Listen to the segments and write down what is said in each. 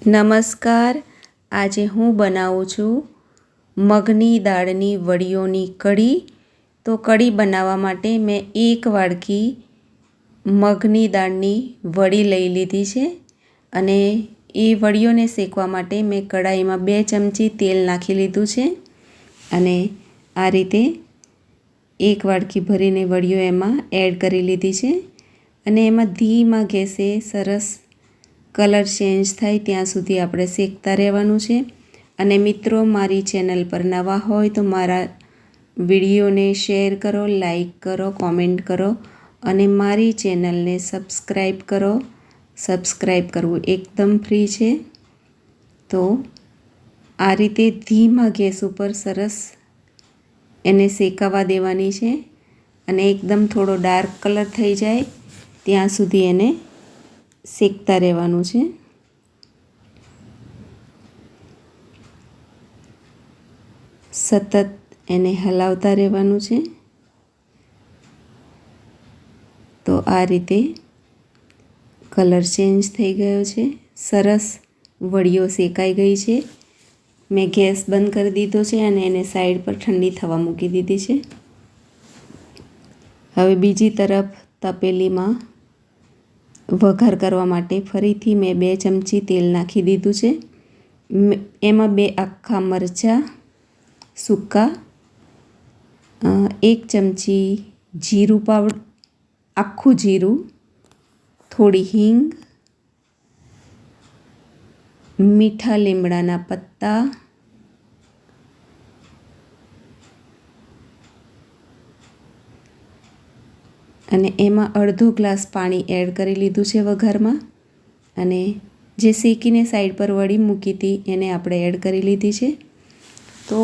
નમસ્કાર. આજે હું બનાવું છું મગની દાળની વડીઓની કઢી. તો કઢી બનાવવા માટે મેં 1 વાડકી મગની દાળની વડી લઈ લીધી છે અને એ વડીઓને શેકવા માટે મેં કઢાઈમાં 2 ચમચી તેલ નાખી લીધું છે અને આ રીતે 1 વાડકી ભરીને વડીઓ એમાં એડ કરી લીધી છે અને એમાં ધીમા ગેસે સરસ કલર ચેન્જ થાય ત્યાં સુધી આપણે શેકતા રહેવાનું છે. અને મિત્રો, મારી ચેનલ પર નવા હોય તો મારા વિડીયોને શેર કરો, લાઈક કરો, કોમેન્ટ કરો અને મારી ચેનલને સબસ્ક્રાઈબ કરો. સબસ્ક્રાઈબ કરવું એકદમ ફ્રી છે. તો આ રીતે ધીમા ગેસ ઉપર સરસ એને શેકાવા દેવાની છે અને એકદમ થોડો ડાર્ક કલર થઈ જાય ત્યાં સુધી એને શેકતા રહેવાનું છે. સતત એને હલાવતા રહેવાનું છે. તો આ રીતે કલર ચેન્જ થઈ ગયો છે. સરસ વડીઓ શેકાઈ ગઈ છે. મેં ગેસ બંધ કરી દીધો છે અને એને સાઈડ પર ઠંડી થવા મૂકી દીધી છે. હવે બીજી તરફ તપેલીમાં વઘાર કરવા માટે ફરીથી મેં 2 ચમચી તેલ નાખી દીધું છે. એમાં 2 આખા મરચાં સૂકા, 1 ચમચી જીરું પાવડર, આખું જીરું, થોડી હિંગ, મીઠા લીમડાના પત્તા, અને એમાં અડધો ગ્લાસ પાણી એડ કરી લીધું છે વઘારમાં. અને જે શેકીને સાઈડ પર વડી મૂકી હતી એને આપણે એડ કરી લીધી છે. તો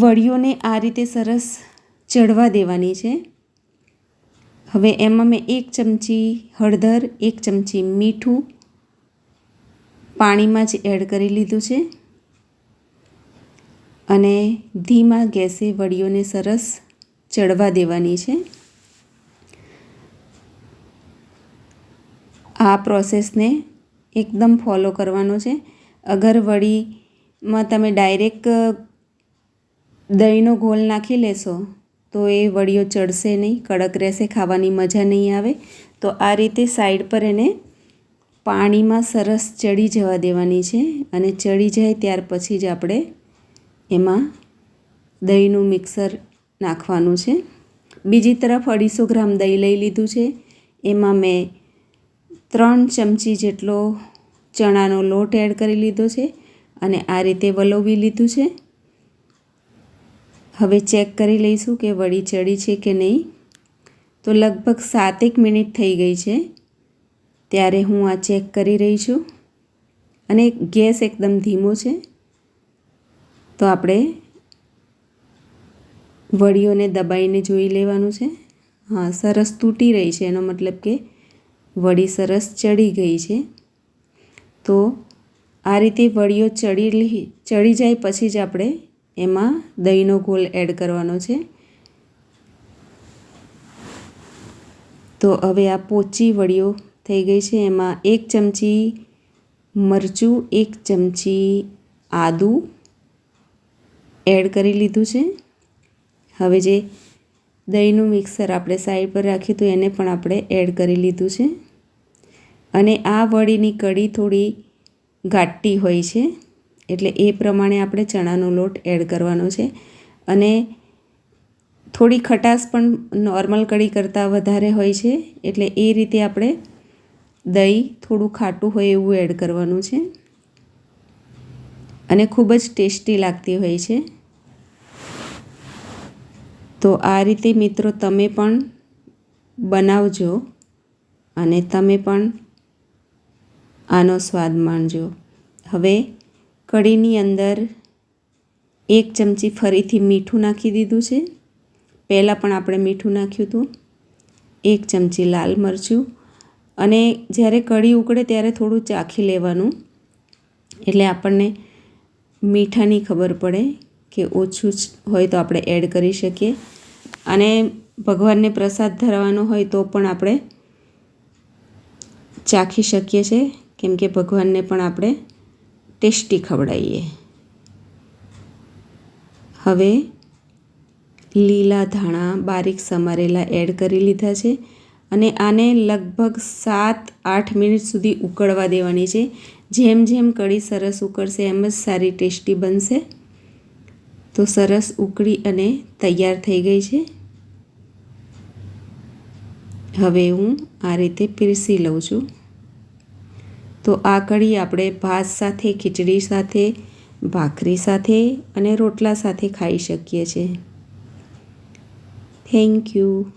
વડીઓને આ રીતે સરસ ચડવા દેવાની છે. હવે એમાં મેં 1 ચમચી હળદર, 1 ચમચી મીઠું પાણીમાં જ એડ કરી લીધું છે અને ધીમા ગેસે વડીઓને સરસ ચડવા દેવાની છે. આ પ્રોસેસને એકદમ ફોલો કરવાનો છે. અગર વડીમાં તમે ડાયરેક્ટ દહીંનો ઘોલ નાખી લેશો તો એ વડીઓ ચડશે નહીં, કડક રહેશે, ખાવાની મજા નહીં આવે. તો આ રીતે સાઈડ પર એને પાણીમાં સરસ ચડી જવા દેવાની છે અને ચડી જાય ત્યાર પછી જ આપણે એમાં દહીંનું મિક્સર નાખવાનું છે. બીજી તરફ 250 ગ્રામ દહીં લઈ લીધું છે. એમાં મેં 3 ચમચી જેટલો ચણાનો લોટ એડ કરી લીધો છે અને આ રીતે વલોવી લીધું છે. હવે ચેક કરી લઈશું કે વડી ચડી છે કે નહીં. તો લગભગ 7 મિનિટ થઈ ગઈ છે ત્યારે હું આ ચેક કરી રહી છું અને ગેસ એકદમ ધીમો છે. તો આપણે વડીઓને દબાઈને જોઈ લેવાનું છે. હા, સરસ તૂટી રહી છે, એનો મતલબ કે વડી સરસ ચડી ગઈ છે. તો આ રીતે વડીઓ ચડી જાય પછી જ આપણે એમાં દહીંનો ઘોલ એડ કરવાનો છે. તો હવે આ પોચી વડીઓ થઈ ગઈ છે. એમાં 1 ચમચી મરચું, 1 ચમચી આદું એડ કરી લીધું છે. હવે જે દહીંનું મિક્સર આપણે સાઈડ પર રાખ્યું હતું એને પણ આપણે એડ કરી લીધું છે. અને આ વડીની કઢી થોડી ઘાટી હોય છે એટલે એ પ્રમાણે આપણે ચણાનો લોટ એડ કરવાનો છે. અને થોડી ખટાશ પણ નોર્મલ કઢી કરતાં વધારે હોય છે એટલે એ રીતે આપણે દહીં થોડું ખાટું હોય એવું એડ કરવાનું છે અને ખૂબ જ ટેસ્ટી લાગતી હોય છે. તો આ રીતે મિત્રો તમે પણ બનાવજો અને તમે પણ આનો સ્વાદ માણજો. હવે કઢીની અંદર 1 ચમચી ફરીથી મીઠું નાખી દીધું છે. પહેલાં પણ આપણે મીઠું નાખ્યું હતું. 1 ચમચી લાલ મરચું. અને જ્યારે કઢી ઉકળે ત્યારે થોડું ચાખી લેવાનું એટલે આપણને મીઠાની ખબર પડે કે ઓછું હોય તો આપણે એડ કરી શકીએ. અને ભગવાનને પ્રસાદ ધરાવવાનો હોય તો પણ આપણે ચાખી શકીએ છીએ કેમ કે ભગવાનને પણ આપણે ટેસ્ટી ખવડાવીએ. હવે લીલા ધાણા બારીક સમારેલા એડ કરી લીધા છે અને આને લગભગ 7-8 મિનિટ સુધી ઉકળવા દેવાની છે. જેમ જેમ કઢી સરસ ઉકળશે એમ જ સારી ટેસ્ટી બનશે. તો સરસ ઉકળી અને તૈયાર થઈ ગઈ છે. હવે હું આ રીતે પીરસી લઉં છું. તો આ કઢી આપણે ભાત સાથે, ખીચડી સાથે, ભાખરી સાથે અને રોટલા સાથે ખાઈ શકીએ છીએ. Thank you.